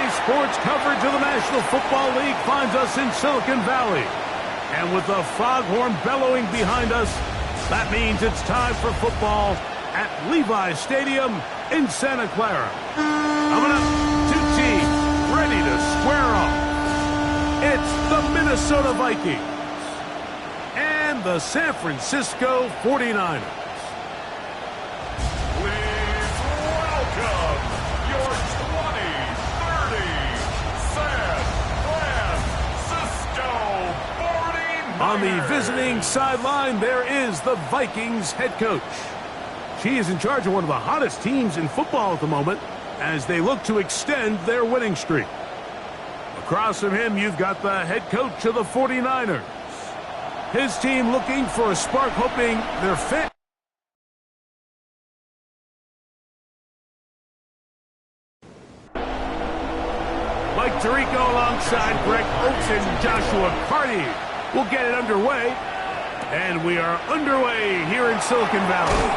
Today's sports coverage of the National Football League finds us in Silicon Valley. And with the foghorn bellowing behind us, that means it's time for football at Levi's Stadium in Santa Clara. Coming up, two teams ready to square off. It's the Minnesota Vikings and the San Francisco 49ers. Please welcome your 2030 San Francisco 49ers. On the visiting sideline, there is the Vikings head coach. She is in charge of one of the hottest teams in football at the moment as they look to extend their winning streak. Across from him, you've got the head coach of the 49ers. His team looking for a spark, hoping their fans. Mike Tirico alongside Greg Oates and Joshua Carty will get it underway. And we are underway here in Silicon Valley.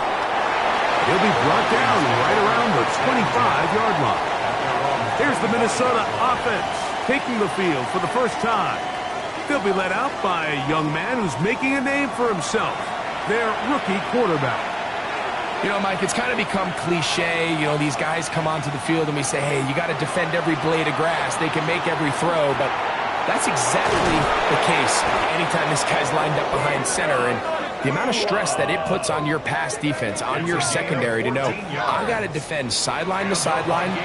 He'll be brought down right around the 25-yard line. Here's the Minnesota offense taking the field for the first time. They'll be led out by a young man who's making a name for himself, their rookie quarterback. You know, Mike, it's kind of become cliche. You know, these guys come onto the field and we say, hey, you got to defend every blade of grass. They can make every throw, but that's exactly the case anytime this guy's lined up behind center. And the amount of stress that it puts on your pass defense, on your secondary to know, I got to defend sideline to sideline,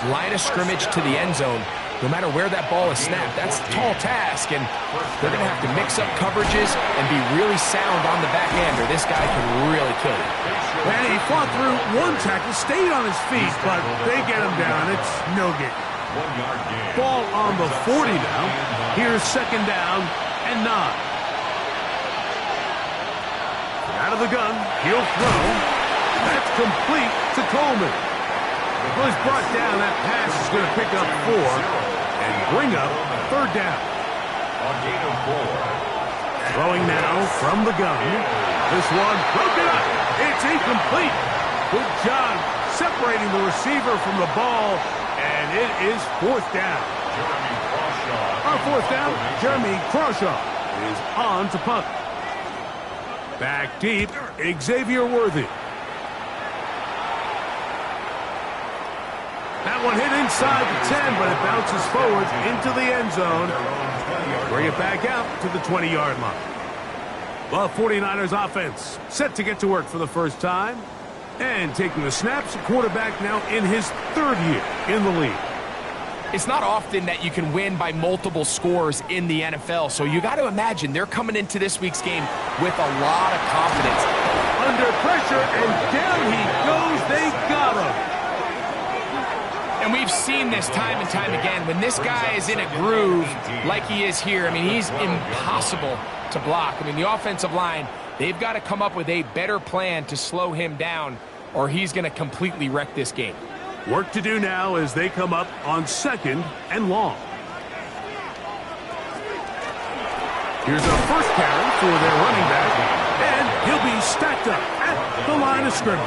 line of scrimmage to the end zone, no matter where that ball is snapped. That's a tall task, and they're going to have to mix up coverages and be really sound on the back end, or this guy can really kill you. And he fought through one tackle, stayed on his feet, but they get him down. It's no gain. Ball on the 40 now. Here's second down and 9. Out of the gun, he'll throw. That's complete to Coleman. Well, he's brought down. That pass is going to pick up 4 and bring up third down. Throwing now from the gun. This one broken up. It's incomplete. Good job separating the receiver from the ball, and it is fourth down. On fourth down, Jeremy Crawshaw is on to punt. Back deep, Xavier Worthy. That one hit inside the 10, but it bounces forward into the end zone. Bring it back out to the 20-yard line. The 49ers offense set to get to work for the first time. And taking the snaps, quarterback now in his third year in the league. It's not often that you can win by multiple scores in the NFL, so you got to imagine they're coming into this week's game with a lot of confidence. Under pressure, and down he goes. They got him. And we've seen this time and time again. When this guy is in a groove like he is here, I mean, he's impossible to block. I mean, the offensive line, they've got to come up with a better plan to slow him down, or he's going to completely wreck this game. Work to do now as they come up on second and long. Here's a first carry for their running back, and he'll be stacked up at the line of scrimmage.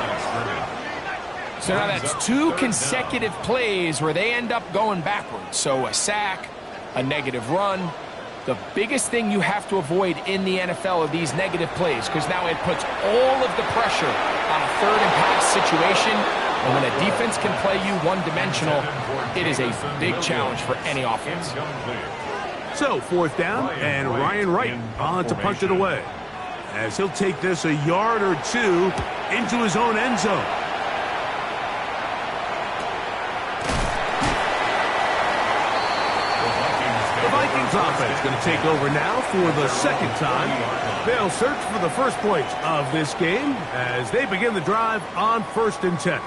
So now that's 2 consecutive plays where they end up going backwards. So a sack, a negative run. The biggest thing you have to avoid in the NFL are these negative plays, because now it puts all of the pressure on a third and pass situation. And when a defense can play you one-dimensional, it is a big challenge for any offense. So fourth down, and Ryan Wright on to punch it away, as he'll take this a yard or 2 into his own end zone. The Vikings offense going to take over now for the second time. They'll search for the first points of this game as they begin the drive on 1st and 10.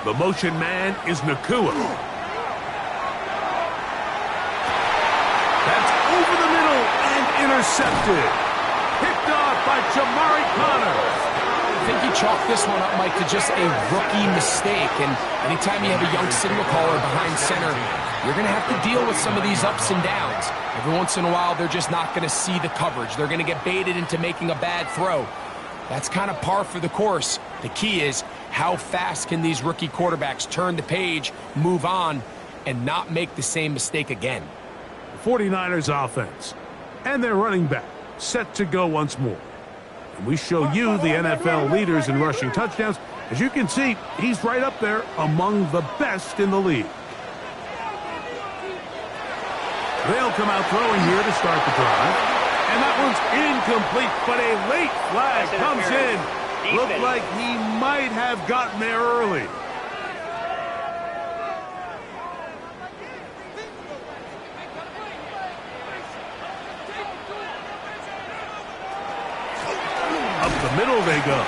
The motion man is Nacua. That's over the middle and intercepted. Picked off by Jamari Connor. I think you chalk this one up, Mike, to just a rookie mistake. And anytime you have a young signal caller behind center, you're going to have to deal with some of these ups and downs. Every once in a while, they're just not going to see the coverage. They're going to get baited into making a bad throw. That's kind of par for the course. The key is, how fast can these rookie quarterbacks turn the page, move on, and not make the same mistake again? 49ers offense. And their running back set to go once more. And we show you the NFL leaders in rushing touchdowns. As you can see, he's right up there among the best in the league. They'll come out throwing here to start the drive. And that one's incomplete, but a late flag comes in. Looked like he might have gotten there early. Up the middle they go.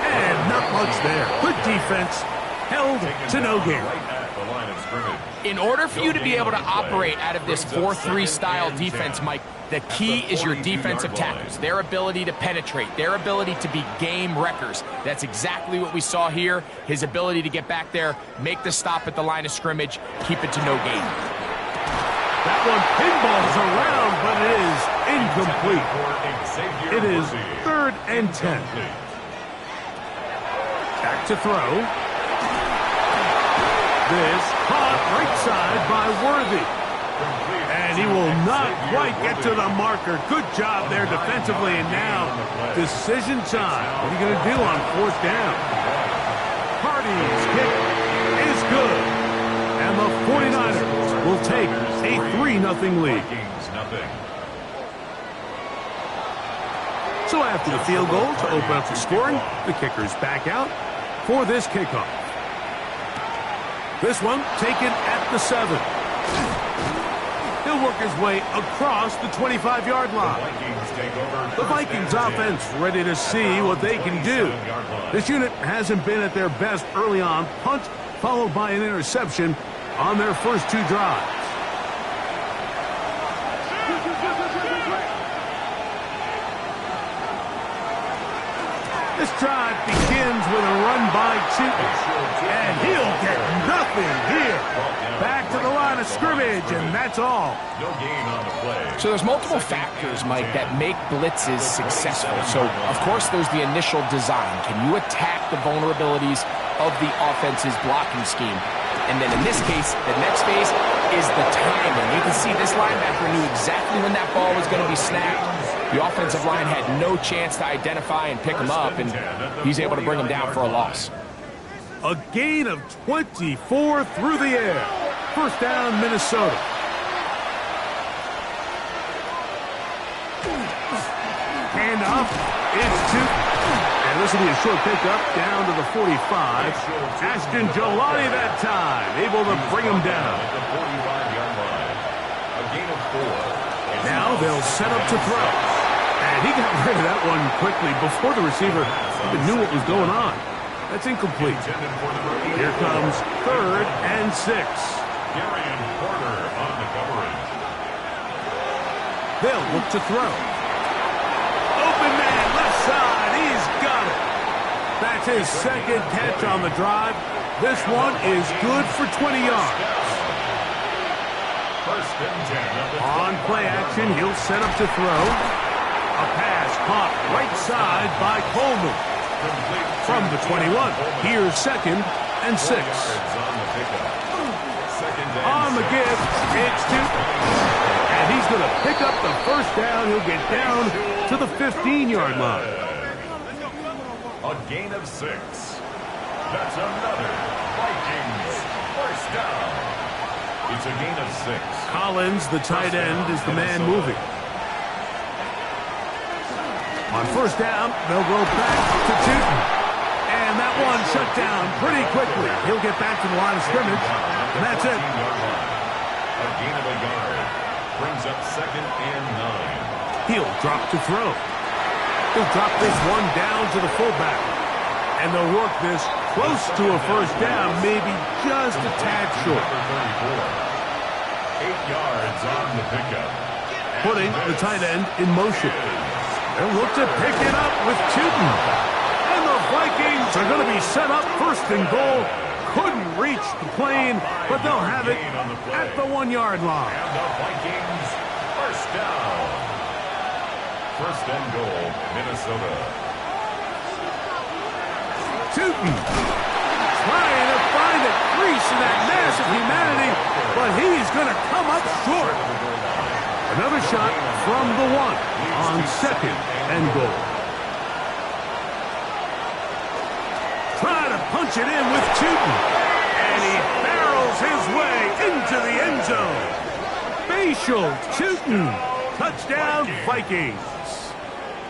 And not much there. Good defense. Held to no gain. In order for you to be able to operate out of this 4-3 style defense, Mike, the key is your defensive tackles, their ability to penetrate, their ability to be game wreckers. That's exactly what we saw here, his ability to get back there, make the stop at the line of scrimmage, keep it to no gain. That one pinballs around, but it is incomplete. It is 3rd and 10. Back to throw. This caught right side by Worthy. And he will not quite get to the marker. Good job there defensively. And now, decision time. What are you going to do on 4th down? Hardy's kick is good. And the 49ers will take a 3-0 lead. So after the field goal to open up the scoring, the kicker's back out for this kickoff. This one taken at the 7. He'll work his way across the 25-yard line. The Vikings offense ready to see what they can do. This unit hasn't been at their best early on. Punt followed by an interception on their first 2 drives. This drive begins with a run by Tootin. And he'll get nothing here. Back to the line of scrimmage, and that's all. So there's multiple factors, Mike, that make blitzes successful. So, of course, there's the initial design. Can you attack the vulnerabilities of the offense's blocking scheme? And then in this case, the next phase is the timing. You can see this linebacker knew exactly when that ball was going to be snapped. The offensive line had no chance to identify and pick him up, and he's able to bring him down for a loss. A gain of 24 through the air. First down, Minnesota. Hand off. It's Tootin. And this will be a short pickup down to the 45. Ashton Jelani that time, able to bring him down. Now they'll set up to throw. And he got rid of that one quickly before the receiver even knew what was going on. That's incomplete. Here comes 3rd and 6. Darian Porter on the coverage. They'll look to throw. Open man, left side. He's got it. That's his 2nd catch on the drive. This one is good for 20 yards. On play action, he'll set up to throw. A pass caught right side by Coleman. From the 21, here's 2nd and 6. On the give, it's Tootin. And he's going to pick up the first down. He'll get down to the 15-yard line. A gain of 6. That's another Vikings first down. It's a gain of 6. Collins, the tight end, is the man moving. On first down, they'll go back to Tootin. And that one shut down pretty quickly. He'll get back to the line of scrimmage, and that's it. A gain of a yard brings up 2nd and 9. He'll drop to throw. He'll drop this one down to the fullback. And they'll work this close to a first down, maybe just a tad short. 8 yards on the pickup. Putting the tight end in motion. They'll look to pick it up with Tootin. And the Vikings are going to be set up 1st and goal couldn't reach the plane, but they'll have it at the 1-yard line. And the Vikings, first down. First and goal, Minnesota. Tootin trying to find a crease in that mass of humanity, but he's going to come up short. Another shot from the 1 on second and goal. Trying to punch it in with Tootin, and he barrels his way into the end zone. Facial Tootin, touchdown Vikings.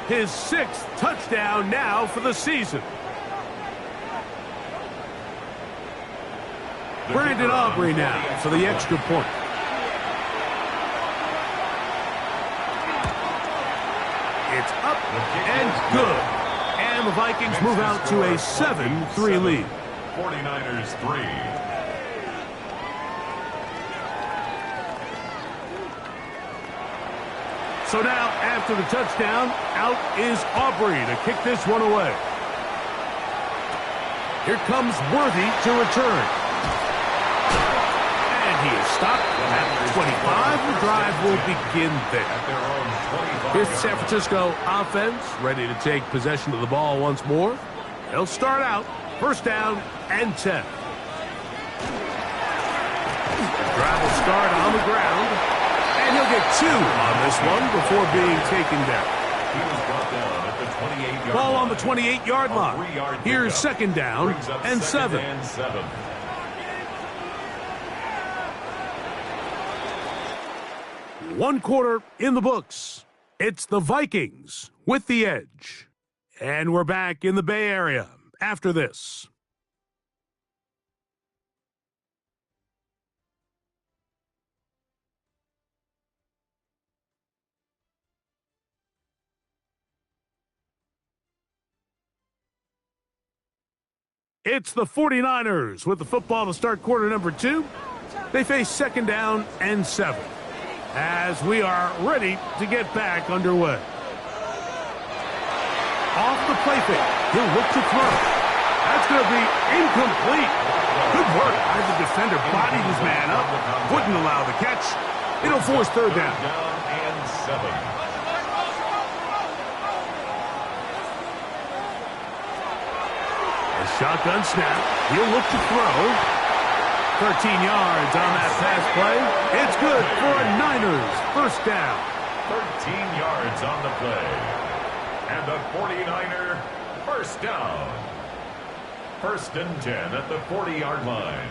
His 6th touchdown now for the season. Brandon Aubrey now for the extra point. It's up and good. And the Vikings move out to a 7-3 lead. 49ers 3. So now, after the touchdown, out is Aubrey to kick this one away. Here comes Worthy to return. And he is stopped at 25. The drive will begin there. Here's the San Francisco offense, ready to take possession of the ball once more. They'll start out, first down and 10. Drive will start on the ground. And he'll get 2 on this one before being taken down. He was brought down at the 28-yard Ball line. on the 28-yard line. Here's second down and 7. One quarter in the books. It's the Vikings with the edge. And we're back in the Bay Area after this. It's the 49ers with the football to start quarter number 2. They face second down and 7 as we are ready to get back underway. Off the play fake, he'll look to throw. That's going to be incomplete. Good work as the defender bodied his man up, wouldn't allow the catch. It'll force third down. Down and 7. Shotgun snap. He'll look to throw. 13 yards on that pass play. It's good for a Niners first down. 13 yards on the play. And the 49er first down. First and 10 at the 40-yard line.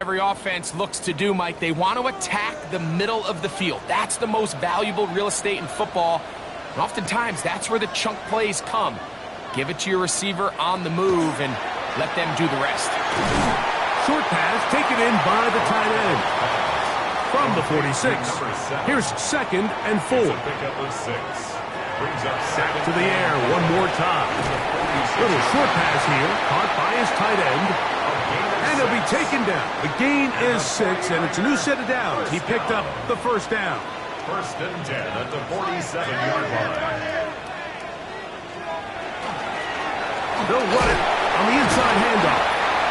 Every offense looks to do, Mike. They want to attack the middle of the field. That's the most valuable real estate in football. And oftentimes, that's where the chunk plays come. Give it to your receiver on the move and let them do the rest. Short pass taken in by the tight end. From the 46. Here's 2nd and 4. Sack to the air one more time. Little short pass here, caught by his tight end. And he'll be taken down. The gain is 6, and it's a new set of downs. He picked up the first down. 1st and 10 at the 47-yard line. They'll run it on the inside handoff.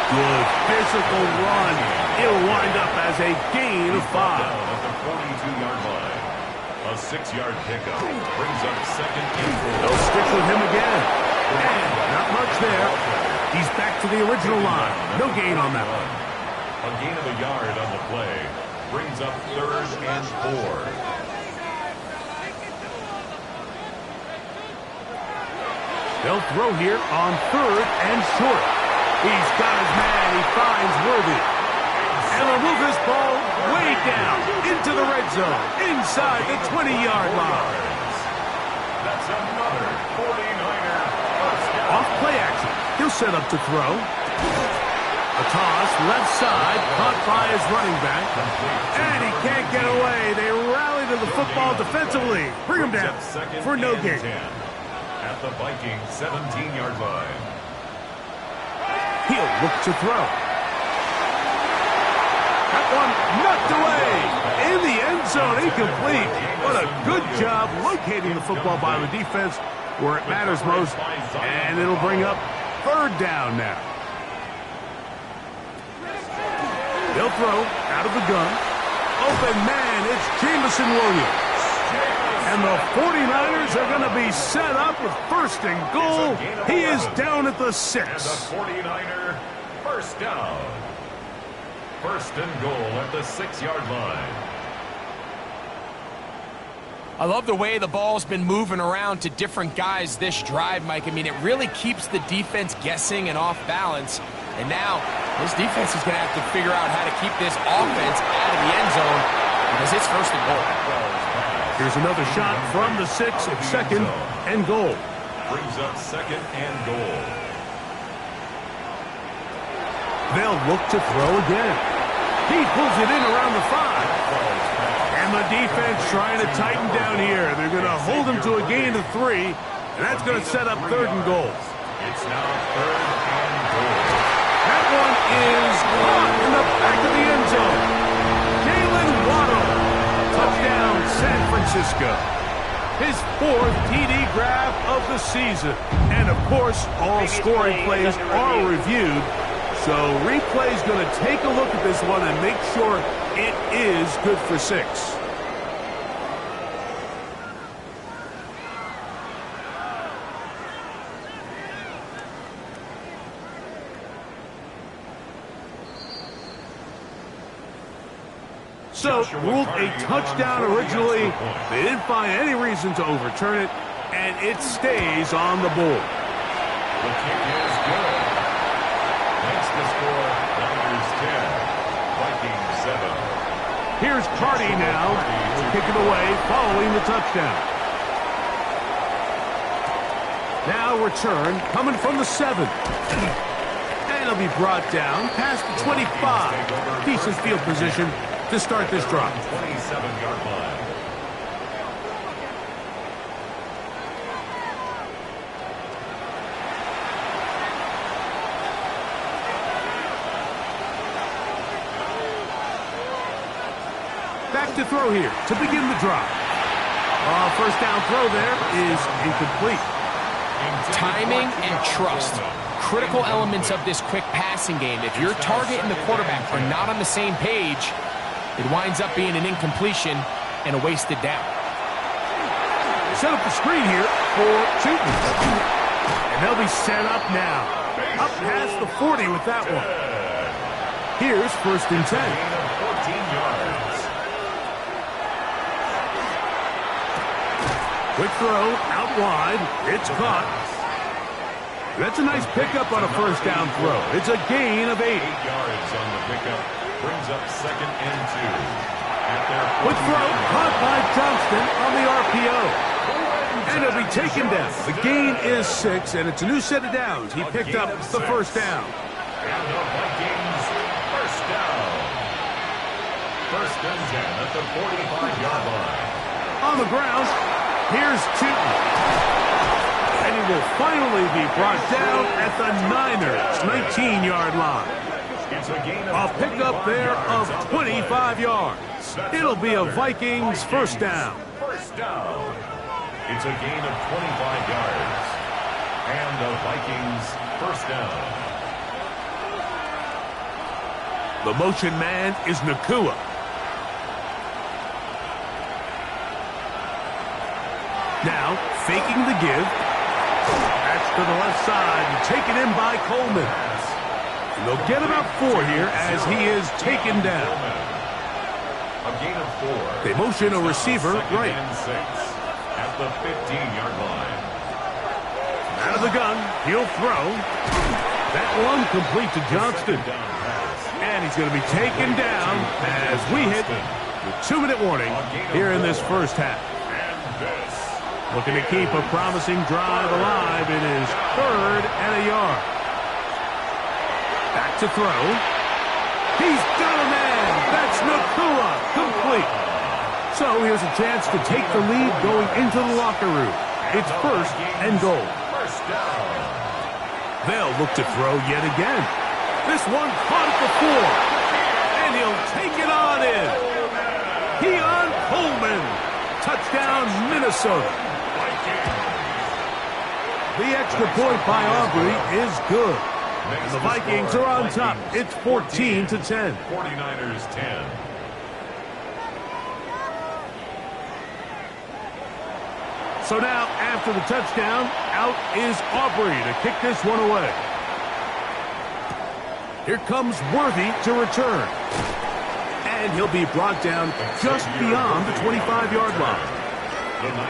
Good physical run. It'll wind up as a gain of 5. At the 42-yard line. A 6-yard pickup brings up 2nd and 4. They'll stick with him again. And not much there. He's back to the original line. No gain on that one. A gain of a yard on the play brings up 3rd and 4. They'll throw here on 3rd and short. He's got his man. He finds Worthy. And they'll move this ball way down into the red zone, inside the 20-yard line. That's another 49er first down. Off play action. He'll set up to throw. A toss, left side, caught by his running back. And he can't get away. They rally to the football defensively. Bring him down for no gain. At the Vikings 17-yard line. He'll look to throw. That one knocked away. In the end zone, incomplete. What a good job locating the football by the defense where it matters most. And it'll bring up 3rd down now. They'll throw out of the gun. Open man, it's Jameson Williams. And the 49ers are going to be set up with 1st and goal. He is down at the 6. And the 49er first down. 1st and goal at the 6-yard line. I love the way the ball's been moving around to different guys this drive, Mike. I mean, it really keeps the defense guessing and off balance. And now, this defense is going to have to figure out how to keep this offense out of the end zone because it's 1st and goal. Here's another shot from the 6 at 2nd and goal. Brings up 2nd and goal. They'll look to throw again. He pulls it in around the 5. And the defense trying to tighten down here. They're going to hold him to a gain of 3. And that's going to set up 3rd and goal. It's now 3rd and goal. That one is caught in the back of the end zone. Jalen Waddle. Touchdown, San Francisco. His 4th TD grab of the season. And, of course, all scoring plays are reviewed. So replay's going to take a look at this one and make sure it is good for 6. So, ruled a touchdown originally. They didn't find any reason to overturn it, and it stays on the board. The kick is good. Makes the score Niners 10, Vikings 7. Here's Carty now. He'll kick it away following the touchdown. Now return coming from the 7. And it'll be brought down past the 25. Decent field position to start this drive. 27-yard line. Back to throw here to begin the drive. First down throw there is incomplete. Timing and trust. Critical elements of this quick passing game. If your target and the quarterback are not on the same page, it winds up being an incompletion and a wasted down. Set up the screen here for Tootin. And they'll be set up now. Up past the 40 with that one. Here's 1st and 10. 14 yards. Quick throw, out wide. It's caught. That's a nice pickup on a first down throw. It's a gain of 8. 8 yards on the pickup. Brings up 2nd and 2. At their Quick throw, 40-yard caught line. by Johnston on the RPO. And he'll be taken down. The gain is 6, and it's a new set of downs. He picked up the first down. And the Vikings first down. 1st and 10 at the 45-yard line. On the ground, here's Tootin. And he will finally be brought down at the Niners' 19-yard line. It's a gain of A pickup there of 25 yards. It'll be a Vikings first down. First down. It's a gain of 25 yards. And the Vikings first down. The motion man is Nakua. Now, faking the give. That's to the left side and taken in by Coleman. And they'll get about 4 here as he is taken down. A gain of 4. They motion a receiver right. 2nd and 6 at the 15-yard line. Out of the gun, he'll throw. That one complete to Johnston. And he's going to be taken down as we hit the 2-minute warning here in this first half. Looking to keep a promising drive alive. It is 3rd and a yard. Back to throw. He's got a man. That's Nakua. Complete. So here's a chance to take the lead going into the locker room. It's 1st and goal. First down. They'll look to throw yet again. This one caught at the 4. And he'll take it on in. Keon Coleman. Touchdown, Minnesota. The extra point by Aubrey is good. And the Vikings are on top. It's 14-10. 49ers 10. So now, after the touchdown, out is Aubrey to kick this one away. Here comes Worthy to return. And he'll be brought down just beyond the 25-yard line.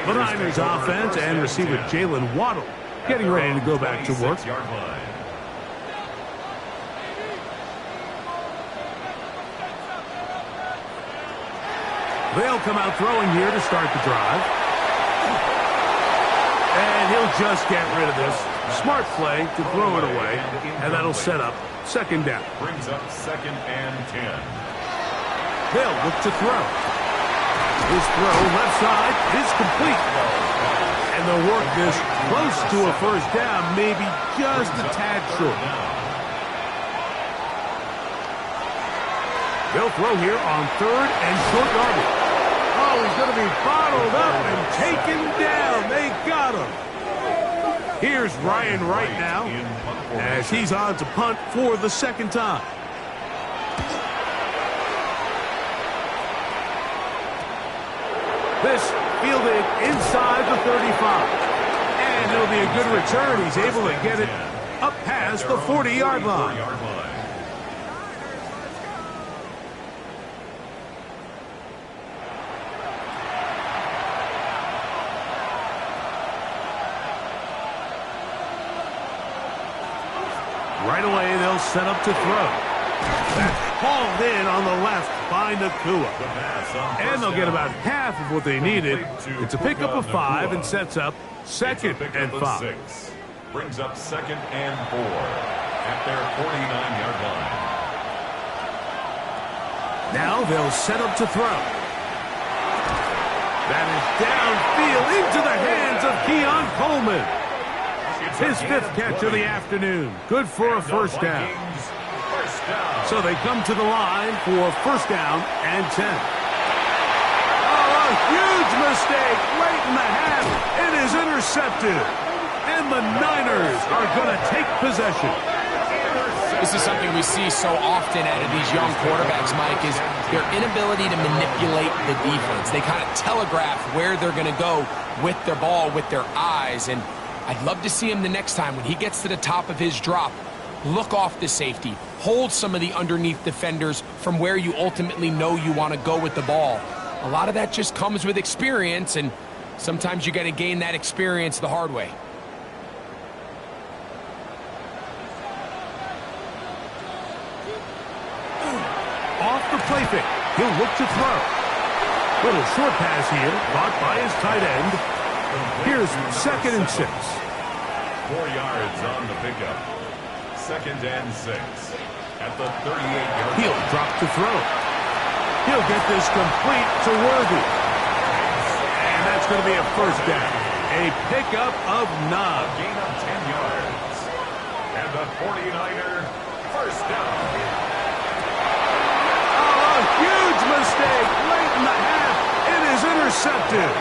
The Niners offense and receiver Jalen Waddle getting ready to go back to work. They'll come out throwing here to start the drive. And he'll just get rid of this. Smart play to throw it away. And that'll set up 2nd down. Brings up 2nd and 10. They'll look to throw. His throw left side is complete. And they'll work this close to a first down, maybe just a tad short. They'll throw here on 3rd and short yardage. Oh, he's going to be bottled up and taken down. They got him. Here's Ryan Wright now as he's on to punt for the 2nd time. This fielded inside the 35. And it'll be a good return. He's able to get it up past the 40-yard line. Right away, they'll set up to throw. That's hauled in on the left by Nakua. And they'll get about half of what they needed. It's a pickup of 5 and sets up 2nd and 5. Brings up 2nd and 4 at their 49-yard line. Now they'll set up to throw. That is downfield into the hands of Keon Coleman. His 5th catch of the afternoon. Good for a first down. So they come to the line for first down and 10. Oh, a huge mistake late in the half. It is intercepted. And the Niners are going to take possession. This is something we see so often out of these young quarterbacks, Mike, is their inability to manipulate the defense. They kind of telegraph where they're going to go with their ball, with their eyes. And I'd love to see him the next time when he gets to the top of his drop. Look off the safety. Hold some of the underneath defenders from where you ultimately know you want to go with the ball. A lot of that just comes with experience, and sometimes you got to gain that experience the hard way. play fake. He'll look to throw. Little short pass here, caught by his tight end. Here's 2nd and 6. 4 yards on the pickup. 2nd and 6. At the 38-yard line. He'll drop to throw. He'll get this complete to Worthy. And that's going to be a first down. A pickup of 9. Gain of 10 yards. And the 49er first down. Oh, a huge mistake late in the half. It is intercepted.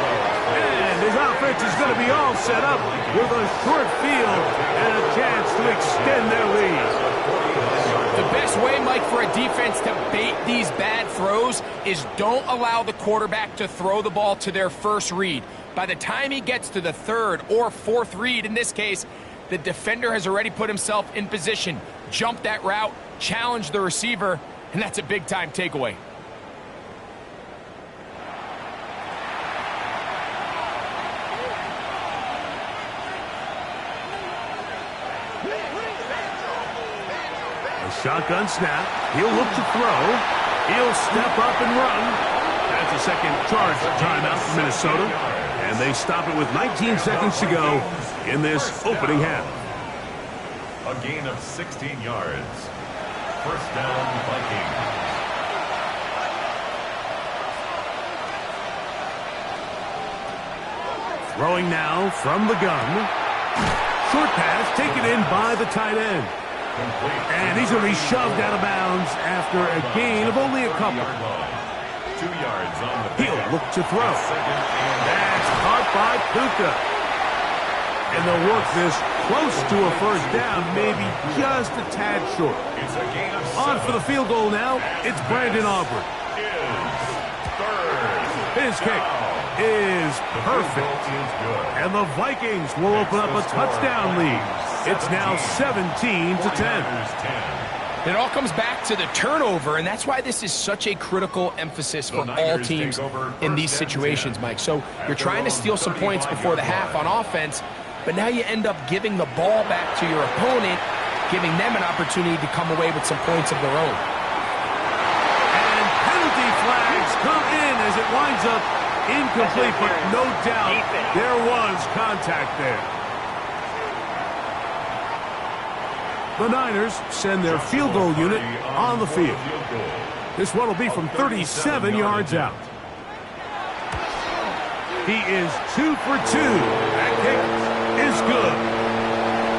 And his offense is going to be all set up with a short field and a chance to extend their lead. The best way, Mike, for a defense to bait these bad throws is don't allow the quarterback to throw the ball to their first read. By the time he gets to the 3rd or 4th read, in this case, the defender has already put himself in position, jumped that route, challenged the receiver, and that's a big-time takeaway. Shotgun snap. He'll look to throw. He'll step up and run. That's a second charge timeout for Minnesota. And they stop it with 19 seconds to go in this opening half. A gain of 16 yards. First down, Vikings. Throwing now from the gun. Short pass taken in by the tight end. And he's going to be shoved out of bounds after a gain of only a couple. 2 yards on the He'll look to throw. That's caught by Puka. And they'll work this close to a first down, maybe just a tad short. It's a gain of 7. On for the field goal now, it's Brandon Aubrey. His kick is perfect. And the Vikings will open up a touchdown lead. It's now 17-10. It all comes back to the turnover, and that's why this is such a critical emphasis for all teams in these situations, Mike. So you're trying to steal some points before the half on offense, but now you end up giving the ball back to your opponent, giving them an opportunity to come away with some points of their own. And penalty flags come in as it winds up incomplete, but no doubt there was contact there. The Niners send their field goal unit on the field. This one will be from 37 yards out. He is 2 for 2. That kick is good.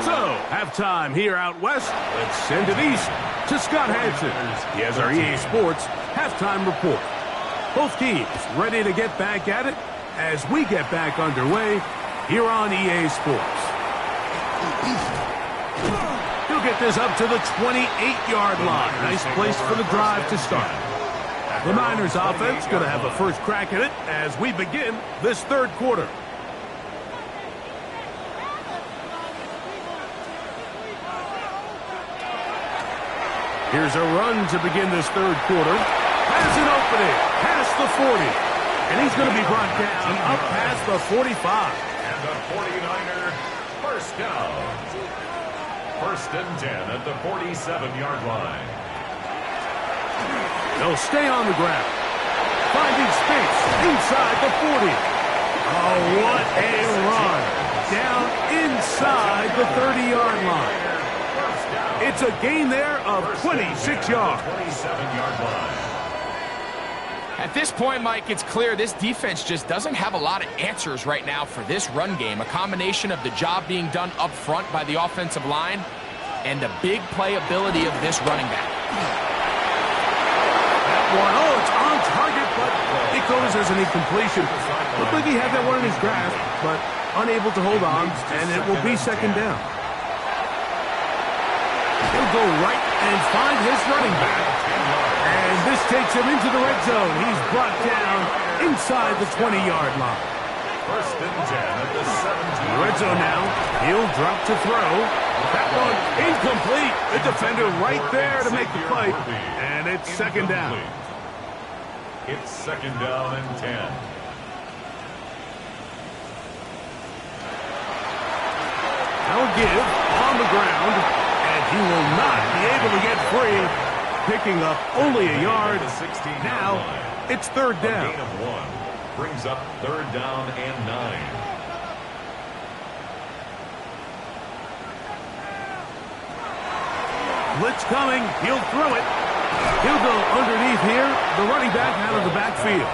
So, halftime here out west. Let's send it east to Scott Hanson. He has our EA Sports halftime report. Both teams ready to get back at it as we get back underway here on EA Sports. He'll get this up to the 28-yard line. Nice place for the drive to start. The Niners offense going to have a first crack at it as we begin this third quarter. Here's a run to begin this third quarter. Has an opening past the 40. And he's going to be brought down up past the 45. And the 49er first down. 1st and 10 at the 47-yard line. They'll stay on the ground. Finding space inside the 40. Oh, what a run. Down inside the 30-yard line. It's a gain there of 26 yards. 27-yard line. At this point, Mike, it's clear this defense just doesn't have a lot of answers right now for this run game. A combination of the job being done up front by the offensive line and the big playability of this running back. That one, oh, it's on target, but it goes as an incompletion. Looked like he had that one in his grasp, but unable to hold on, and it will be second down. He'll go right and find his running back. And this takes him into the red zone. He's brought down inside the 20-yard line. 1st and 10 at the 17. Red zone now. He'll drop to throw. That one incomplete. The defender right there to make the play. And it's second down. It's second down and 10. Now a give on the ground. And he will not be able to get free. picking up only a yard. Now, it's third down. A gain of 1 brings up third down and 9. Blitz coming. He'll throw it. He'll go underneath here. The running back out of the backfield.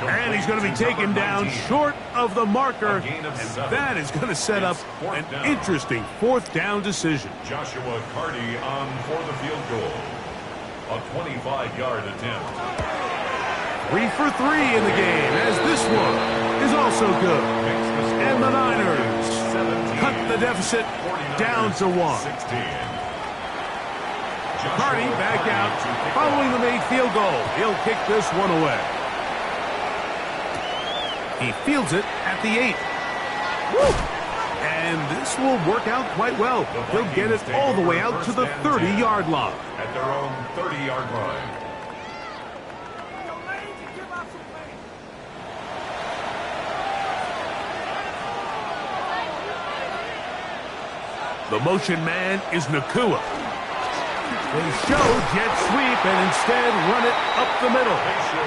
And he's going to be taken down short of the marker. And that is going to set up an interesting fourth down decision. Joshua Carty on for the field goal. A 25-yard attempt. 3 for 3 in the game, as this one is also good. And the Niners cut the deficit down to 1. Carty back out, following the made field goal. He'll kick this one away. He fields it at the 8. Woo! And this will work out quite well. He'll get it all the way out to the 30-yard line. At their own 30-yard line. The motion man is Nacua. They show jet sweep and instead run it up the middle.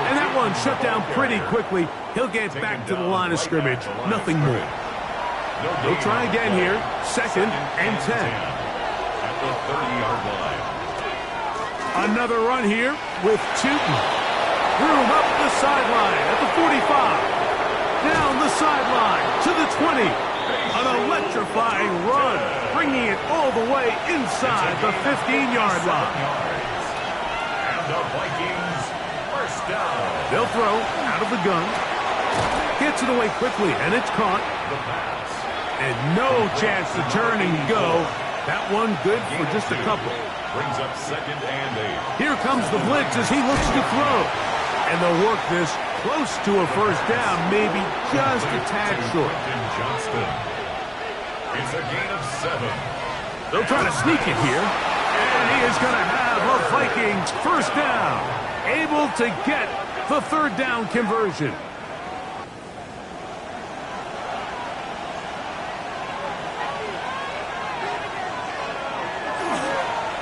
And that one shut down pretty quickly. He'll get back to the line of scrimmage. Nothing more. They'll try again here. Second and 10. At the 30-yard line. Another run here with Tootin. Room up the sideline at the 45. Down the sideline to the 20. An electrifying run, bringing it all the way inside the 15-yard line. And the Vikings first down. They'll throw out of the gun. Gets it away quickly, and it's caught. The pass. And no chance to turn and go. That one good for just a couple. Brings up second and 8. Here comes the blitz as he looks to throw. And they'll work this close to a first down, maybe just a tad short. Johnston. It's a gain of 7. They'll try to sneak it here. And he is going to have a Vikings first down. Able to get the third down conversion.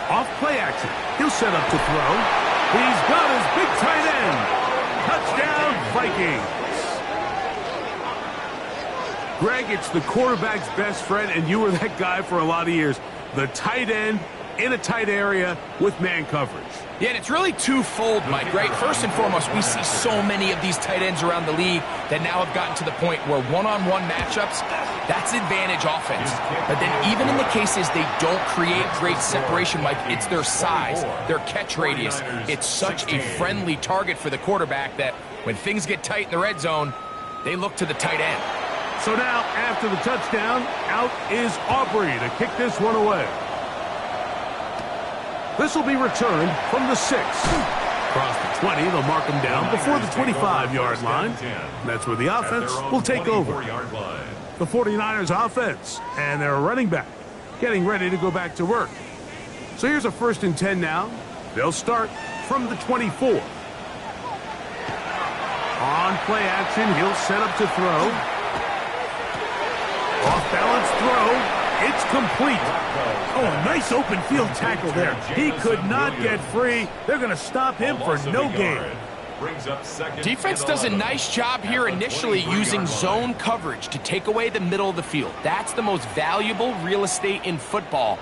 Off play action. He'll set up to throw. He's got his big tight end. Touchdown, Vikings. Greg, it's the quarterback's best friend, and you were that guy for a lot of years. The tight end in a tight area with man coverage. Yeah, and it's really twofold, Mike, right? First and foremost, we see so many of these tight ends around the league that now have gotten to the point where one-on-one matchups, that's advantage offense. But then even in the cases they don't create great separation, Mike, it's their size, their catch radius. It's such a friendly target for the quarterback that when things get tight in the red zone, they look to the tight end. So now, after the touchdown, out is Aubrey to kick this one away. This will be returned from the 6. Across the 20, they'll mark him down before the 25-yard line. That's where the offense will take over. The 49ers offense and their running back getting ready to go back to work. So here's a 1st and 10 now. They'll start from the 24. On play action, he'll set up to throw. Off-balance throw. It's complete. Oh, nice open field tackle there. He could not get free. They're going to stop him for no gain. Defense does a nice job here initially using zone coverage to take away the middle of the field. That's the most valuable real estate in football.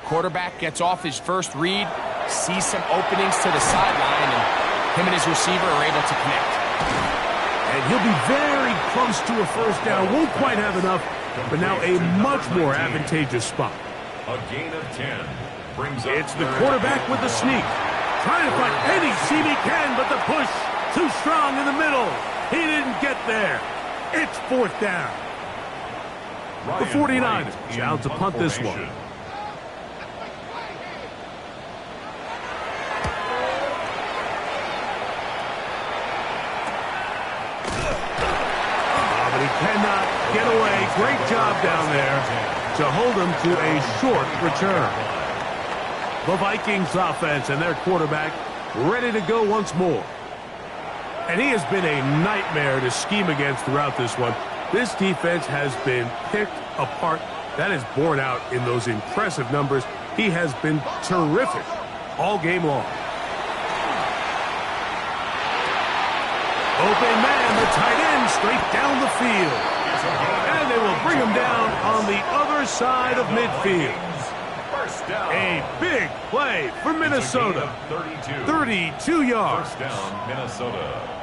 Quarterback gets off his first read, sees some openings to the sideline, and him and his receiver are able to connect. And he'll be very close to a first down. Won't quite have enough, but now a much more advantageous spot. A gain of 10 brings up. It's the quarterback with the sneak. Trying to find any seam he can, but the push too strong in the middle. He didn't get there. It's 4th down. The 49ers out to punt this one. But he cannot get away. Great job down there to hold him to a short return. The Vikings offense and their quarterback ready to go once more. And he has been a nightmare to scheme against throughout this one. This defense has been picked apart. That is borne out in those impressive numbers. He has been terrific all game long. Open man, the tight end, straight down the field. And they will bring him down on the other side of midfield. A big play for Minnesota. 32 yards. First down, Minnesota.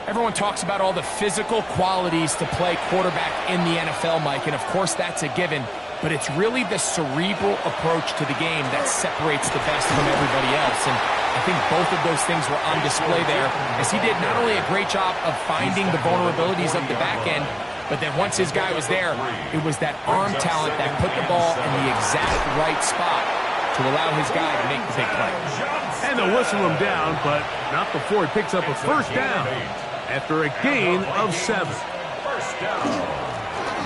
Everyone talks about all the physical qualities to play quarterback in the NFL, Mike, and of course that's a given, but it's really the cerebral approach to the game that separates the best from everybody else, and I think both of those things were on display there, as he did not only a great job of finding the vulnerabilities of the back end, but then once his guy was there, it was that arm talent that put the ball in the exact right spot to allow his guy to make the big play. And they'll whistle him down, but not before he picks up a first down. After a gain of 7.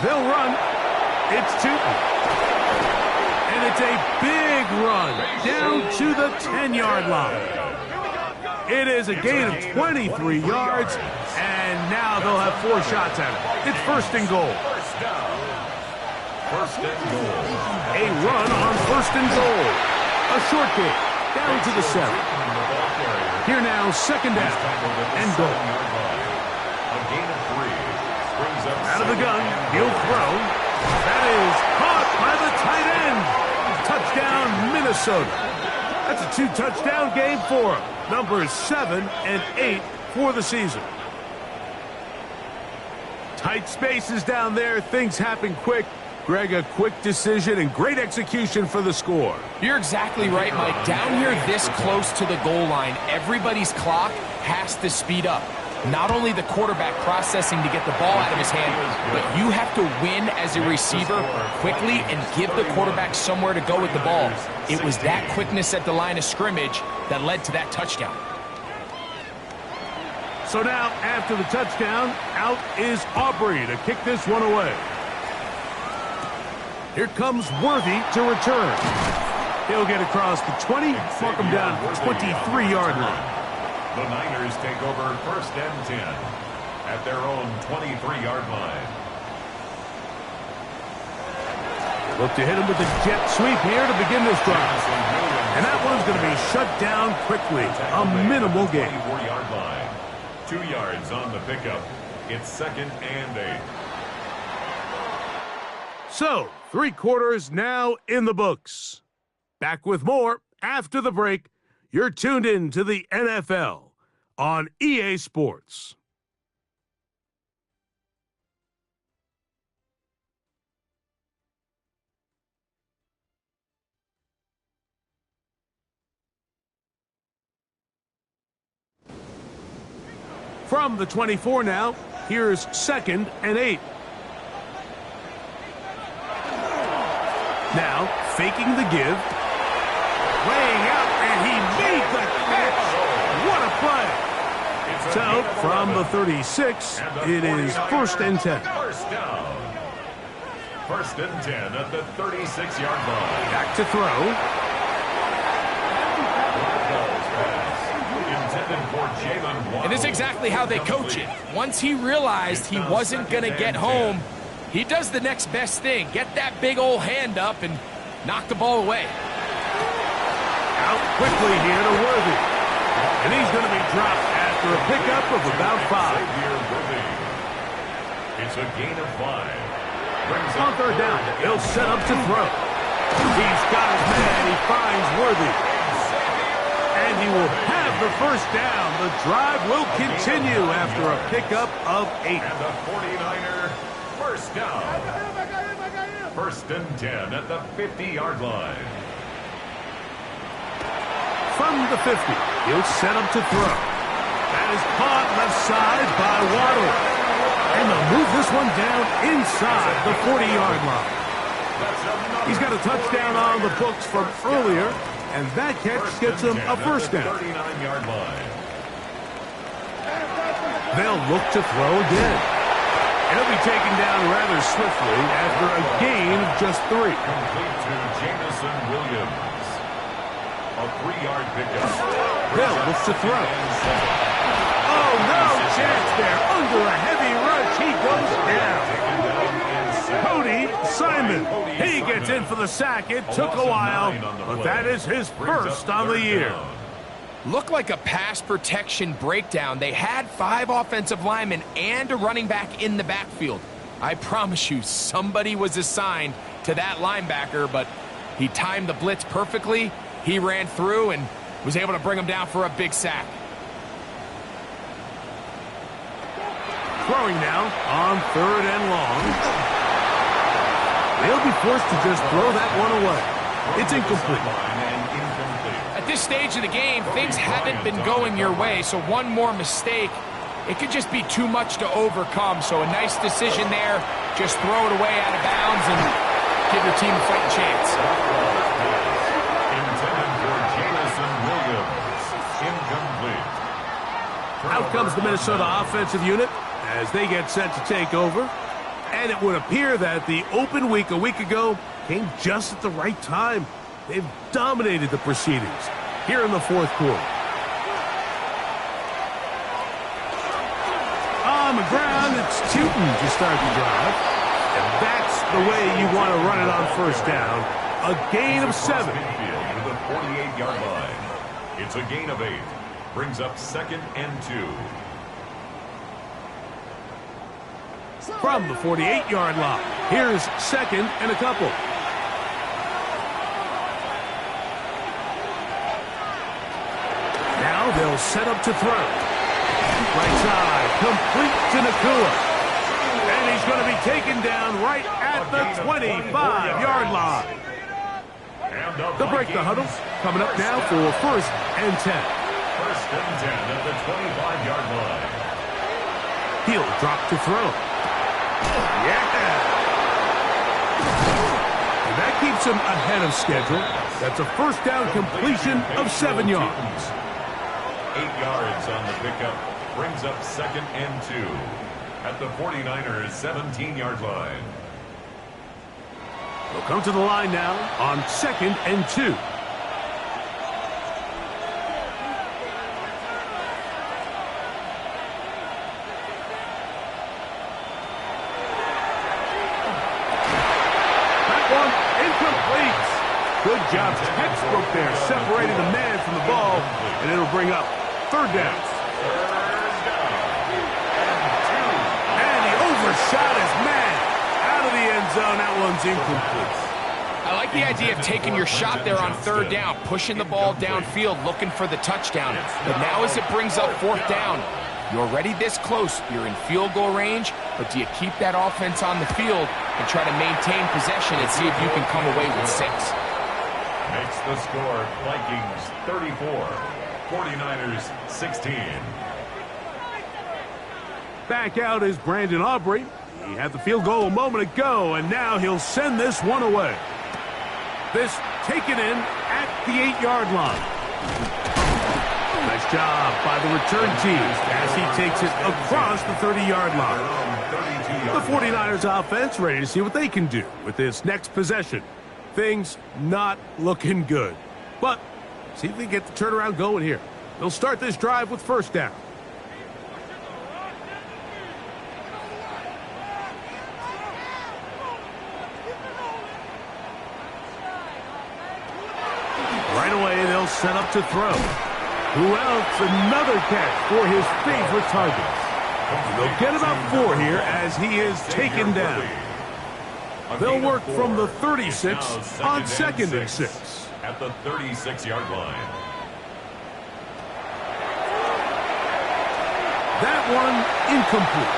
They'll run. It's Tootin. And it's a big run down to the 10-yard line. It is a gain of 23 yards, and now they'll have 4 shots at it. It's first and goal. A run on first and goal. A short gain down to the 7. Here now, second down and goal. Out of the gun, he'll throw. That is caught by the tight end. Touchdown, Minnesota. That's a 2-touchdown game for him. Numbers 7 and 8 for the season. Tight spaces down there. Things happen quick. Greg, a quick decision and great execution for the score. You're exactly right, Mike. Down here this close to the goal line, everybody's clock has to speed up. Not only the quarterback processing to get the ball out of his hand, but you have to win as a receiver quickly and give the quarterback somewhere to go with the ball. It was that quickness at the line of scrimmage that led to that touchdown. So now, after the touchdown, out is Aubrey to kick this one away. Here comes Worthy to return. He'll get across the 20, mark him down at the 23-yard line. The Niners take over first and 10 at their own 23-yard line. Look to hit him with a jet sweep here to begin this drive. And that one's going to be shut down quickly. A minimal gain. 24-yard line. 2 yards on the pickup. It's second and 8. So, 3 quarters now in the books. Back with more after the break. You're tuned in to the NFL on EA Sports. From the 24 now, here's second and 8. Now, faking the give. Laying out, and he made the catch. What a play. So, from the 36, it is first and 10. First down. First and 10 at the 36-yard line. Back to throw. And this is exactly how they coach it. Once he realized he wasn't going to get home, he does the next best thing. Get that big old hand up and knock the ball away. Out quickly here to Worthy. And he's going to be dropped after a pickup of about 5. It's a gain of 5. On third down, he'll set up to throw. He's got his man. He finds Worthy. And he will have the first down. The drive will continue after a pickup of 8. And the 49er first down. First and 10 at the 50-yard line. From the 50, he'll set up to throw. That is caught left side by Waddle. And they'll move this one down inside the 40-yard line. He's got a touchdown on the books from earlier, and that catch gets him a first down. 39-yard line. They'll look to throw again. And he'll be taken down rather swiftly after a gain of just 3. Complete to Jameson Williams. A 3-yard pickup. They'll look to throw. Oh, no chance there. Under a heavy rush, he goes down. Taken down Cody Simon. He gets in for the sack. It took a while, but that is his first on the year. Looked like a pass protection breakdown. They had 5 offensive linemen and a running back in the backfield. I promise you, somebody was assigned to that linebacker, but he timed the blitz perfectly. He ran through and was able to bring him down for a big sack. Throwing now on 3rd and long. They'll be forced to just throw that one away. It's incomplete. At this stage of the game, things haven't been going your way, so one more mistake, it could just be too much to overcome. So a nice decision there. Just throw it away out of bounds and give your team a fighting chance. Intended for Jameson Williams. Incomplete. Out comes the Minnesota offensive unit as they get set to take over. And it would appear that the open week a week ago came just at the right time. They've dominated the proceedings here in the 4th quarter. On the ground, it's Teuton to start the drive. And that's the way you want to run it on 1st down. A gain of 7. To the 48-yard line. It's a gain of 8. Brings up 2nd and 2. From the 48-yard line, here's 2nd and a couple. Now they'll set up to throw. Right side, complete to Nacua. And he's going to be taken down right at the 25-yard line. They'll break the huddle. Coming up now for 1st and 10. 1st and 10 at the 25-yard line. He'll drop to throw. Yeah! And that keeps him ahead of schedule. That's a 1st down completion of 7 yards. 8 yards on the pickup. Brings up 2nd and 2 at the 49ers' 17-yard line. They'll come to the line now on 2nd and 2. Good job, textbook there, separating the man from the ball, and it'll bring up 3rd down. And he overshot his man out of the end zone. That one's incomplete. I like the idea of taking your shot there on 3rd down, pushing the ball downfield, looking for the touchdown. But now as it brings up 4th down, you're already this close. You're in field goal range, but do you keep that offense on the field and try to maintain possession and see if you can come away with 6? Makes the score Vikings 34, 49ers 16. Back out is Brandon Aubrey. He had the field goal a moment ago, and now he'll send this one away. This taken in at the 8-yard line. Nice job by the return team as he takes it across the 30-yard line. The 49ers offense ready to see what they can do with this next possession. Things not looking good. But see if they get the turnaround going here. They'll start this drive with 1st down. Right away, they'll set up to throw. Who else? Another catch for his favorite target. They'll get about 4 here as he is taken down. They'll work from the 36 on 2nd and 6. At the 36-yard line. That one incomplete.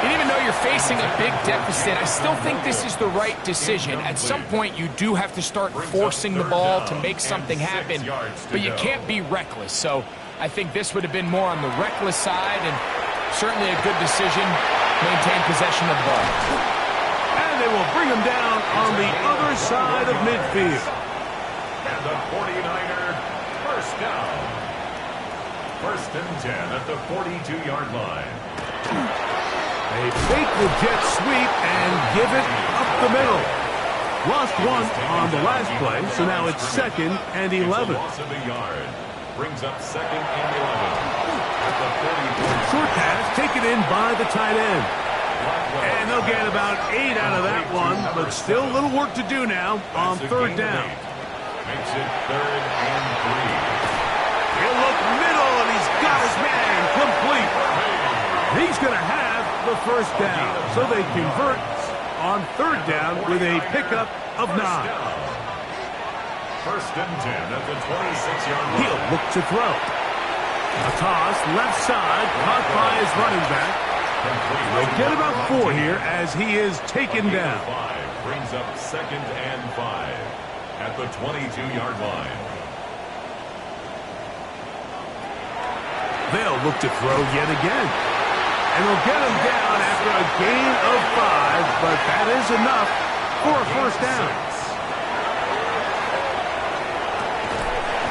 And even though you're facing a big deficit, I still think this is the right decision. At some point, you do have to start forcing the ball to make something happen, but you can't be reckless. So I think this would have been more on the reckless side, and certainly a good decision. Maintain possession of the ball. And they will bring him down on the other side of midfield. And the 49er first down. 1st and 10 at the 42-yard line. They fake the jet sweep and give it up the middle. Lost one on the last play, so now it's 2nd and 11. It's a loss of a yard. Brings up 2nd and 11. At the 34. Short pass taken in by the tight end. And they'll get about 8 out of that one, but still a little work to do now on third down. Makes it 3rd and 3. He'll look middle, and he's got his man complete. He's going to have the first down, so they convert on third down with a pickup of 9. 1st and 10 at the 26-yard line. He'll look to throw. A toss, left side, caught by his running back. They'll get about 4 here as he is taken down. 5 brings up 2nd and 5 at the 22-yard line. They'll look to throw yet again. And they'll get him down after a gain of 5, but that is enough for a first down.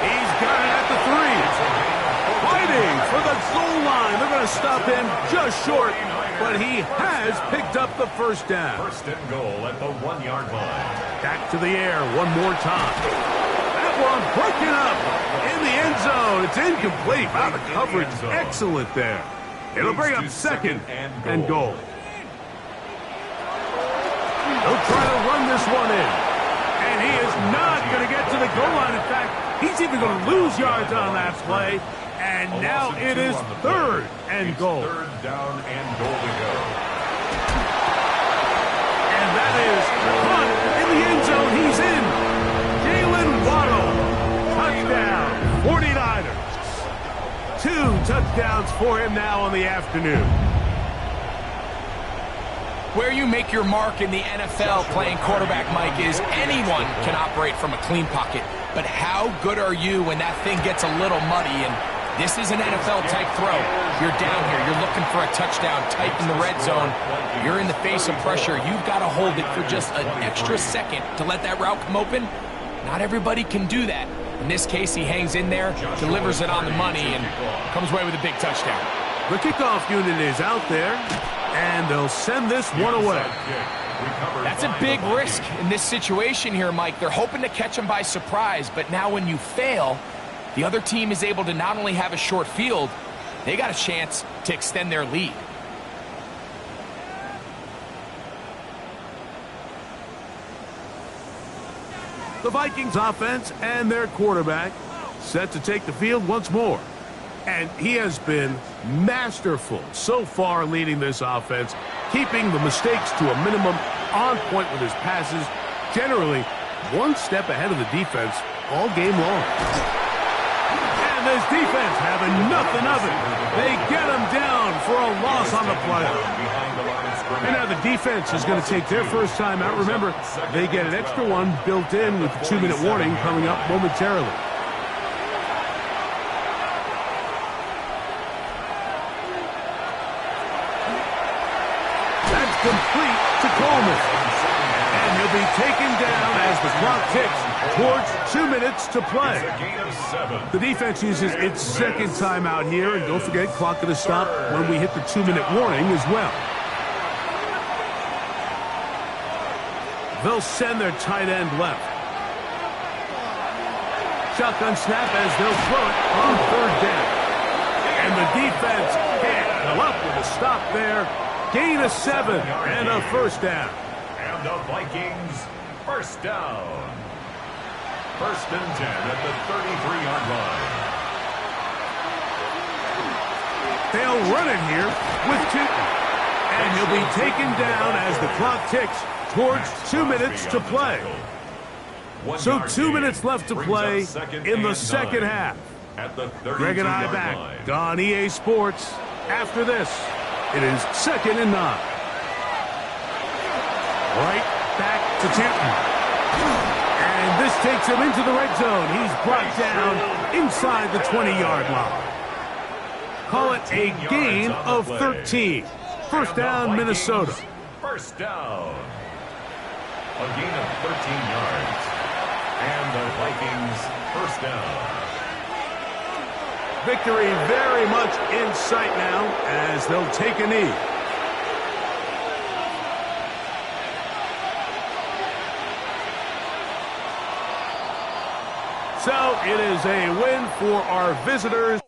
He's got it at the 3. Fighting for the goal line. They're going to stop him just short, but he has picked up the first down. 1st and goal at the 1-yard line. Back to the air one more time. That one broken up in the end zone. It's incomplete. Wow, the coverage excellent there. It'll bring up 2nd and goal. He'll try to run this one in. And he is not going to get to the goal line. In fact, he's even going to lose yards on that play. And now it is 3rd and goal. 3rd down and goal to go. And that is caught in the end zone. He's in. Jalen Waddle. Touchdown. 49ers. 2 touchdowns for him now on the afternoon. Where you make your mark in the NFL playing quarterback, Mike, is anyone can operate from a clean pocket. But how good are you when that thing gets a little muddy? And this is an NFL-type throw. You're down here. You're looking for a touchdown tight in the red zone. You're in the face of pressure. You've got to hold it for just an extra second to let that route come open. Not everybody can do that. In this case, he hangs in there, delivers it on the money, and comes away with a big touchdown. The kickoff unit is out there, and they'll send this one away. That's a big risk in this situation here, Mike. They're hoping to catch him by surprise, but now when you fail, the other team is able to not only have a short field, they got a chance to extend their lead. The Vikings offense and their quarterback set to take the field once more. And he has been masterful so far leading this offense, keeping the mistakes to a minimum, on point with his passes, generally one step ahead of the defense all game long. And this defense having nothing of it. They get him down for a loss on the play. And now the defense is going to take their first time out. Remember, they get an extra one built in with the 2-minute warning coming up momentarily. That's complete to Coleman. And he'll be taken down as the clock ticks towards 2 minutes to play. The defense uses its second timeout here, and don't forget, clock going to stop when we hit the 2-minute warning as well. They'll send their tight end left. Shotgun snap as they'll throw it on third down. And the defense can't come up with a stop there. Gain of 7 and a first down. And the Vikings first down. 1st and 10 at the 33-yard line. They'll run it here with Tootin. And he'll be taken down as the clock ticks towards 2 minutes to play. So 2 minutes left to play in the second half. Greg and I back on EA Sports. After this, it is 2nd and 9. Right back to Tootin. And this takes him into the red zone. He's brought down inside the 20-yard line. Call it a gain of 13. First down, Minnesota. First down. A gain of 13 yards. And the Vikings first down. Victory very much in sight now as they'll take a knee. So it is a win for our visitors.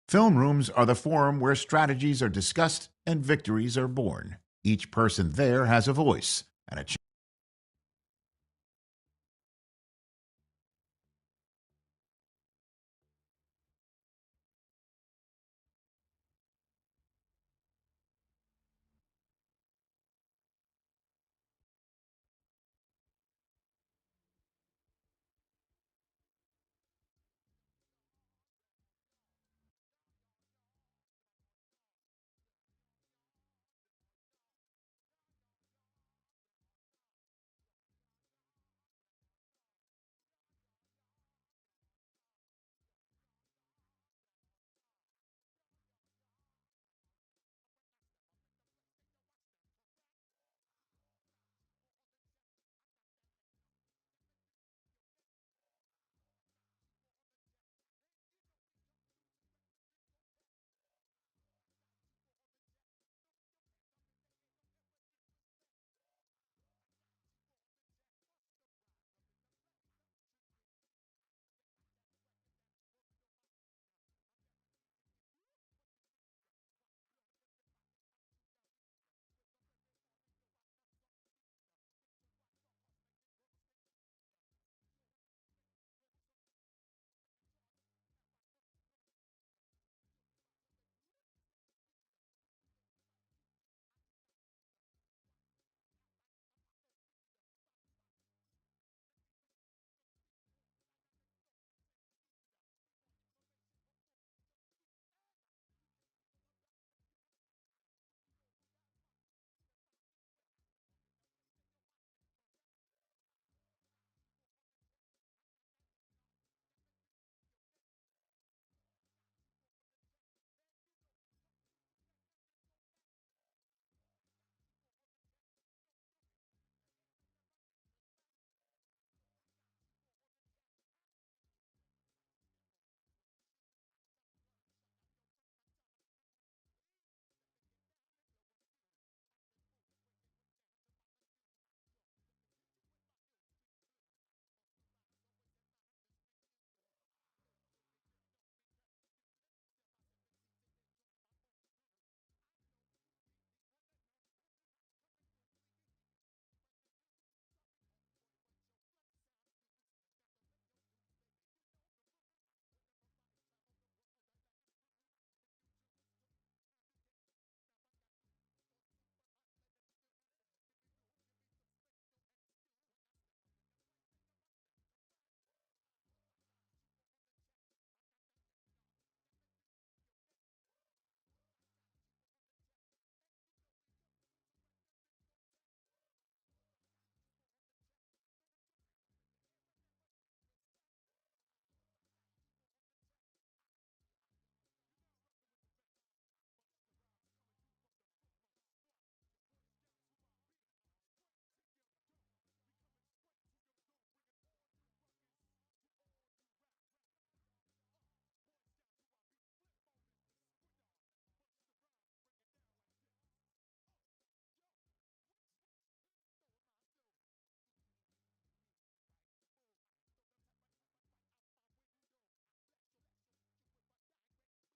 Film rooms are the forum where strategies are discussed and victories are born. Each person there has a voice and a chance